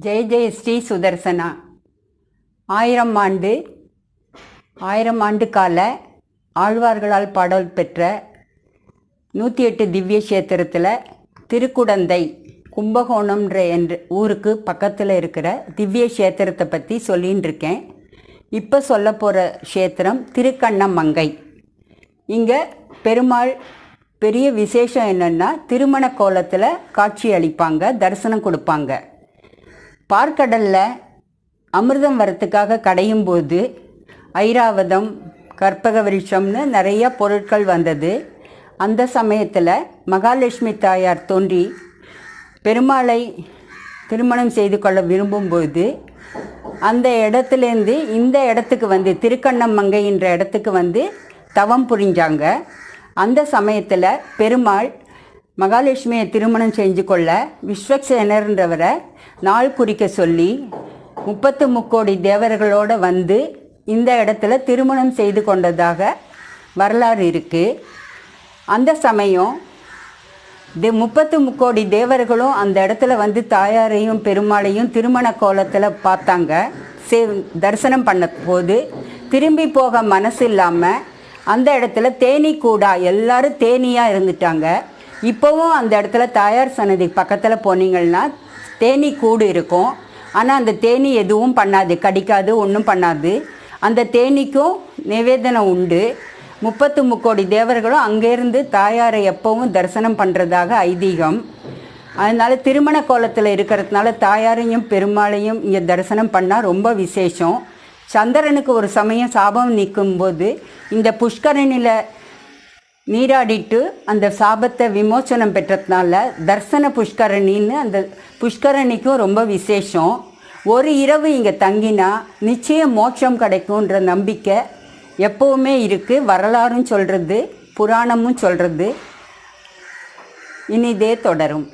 ஜெய ஜெய ஸ்ரீ சுதர்சனா. 1000 ஆண்டு கால ஆழ்வார்களால் பாடல் பெற்ற 108 திவ்ய கஷேத்திரத்தில் திருக்குடந்தை கும்பகோணம்ன்ற என்ற ஊருக்கு பக்கத்தில் இருக்கிற திவ்ய கஷேத்திரத்தை பற்றி சொல்லின்னு இருக்கேன். இப்போ சொல்ல போகிற க்ஷேத்திரம் திருக்கண்ணமங்கை. இங்கே பெருமாள் பெரிய விசேஷம் என்னென்னா, திருமண கோலத்தில் காட்சி அளிப்பாங்க, தரிசனம் கொடுப்பாங்க. பார்க்கடலில் அமிர்தம் வரத்துக்காக கடையும் போது ஐராவதம், கற்பக விருட்சம்னு நிறைய பொருட்கள் வந்தது. அந்த சமயத்தில் மகாலட்சுமி தாயார் தோன்றி பெருமாளை திருமணம் செய்து கொள்ள விரும்பும்போது அந்த இடத்துலேருந்து இந்த இடத்துக்கு வந்து திருக்கண்ணமங்கைன்ற இடத்துக்கு வந்து தவம் புரிஞ்சாங்க. அந்த சமயத்தில் பெருமாள் மகாலட்சுமியை திருமணம் செஞ்சு கொள்ள விஸ்வக்சேனர்ன்றவரை நாள் குறிக்க சொல்லி 33 கோடி தேவர்களோடு வந்து இந்த இடத்துல திருமணம் செய்து கொண்டதாக வரலாறு இருக்குது. அந்த சமயம் 33 கோடி தேவர்களும் அந்த இடத்துல வந்து தாயாரையும் பெருமாளையும் திருமண கோலத்தில் பார்த்தாங்க. தரிசனம் பண்ண போது திரும்பி போக மனசு இல்லாமல் அந்த இடத்துல தேனீ கூடா எல்லாரும் தேனீயாக இருந்துட்டாங்க. இப்போவும் அந்த இடத்துல தாயார் சன்னதி பக்கத்தில் போனீங்கன்னா தேனீ கூடு இருக்கும். ஆனால் அந்த தேனீ எதுவும் பண்ணாது, கடிக்காது, ஒன்றும் பண்ணாது. அந்த தேனீக்கும் நிவேதனம் உண்டு. 33 கோடி தேவர்களும் அங்கேருந்து தாயாரை எப்போவும் தரிசனம் பண்ணுறதாக ஐதீகம். அதனால் திருமண கோலத்தில் இருக்கிறதுனால தாயாரையும் பெருமாளையும் இங்கே தரிசனம் பண்ணால் ரொம்ப விசேஷம். சந்திரனுக்கு ஒரு சமயம் சாபம் நீக்கும்போது இந்த புஷ்கரணியில் நீராடிட்டு அந்த சாபத்தை விமோசனம் பெற்றதுனால தர்சன புஷ்கரணின்னு அந்த புஷ்கரணிக்கும் ரொம்ப விசேஷம். ஒரு இரவு இங்கே தங்கினா நிச்சயம் மோட்சம் கிடைக்கும்ன்ற நம்பிக்கை எப்போவுமே இருக்குது. வரலாறும் சொல்கிறது, புராணமும் சொல்கிறது. இனிதே தொடரும்.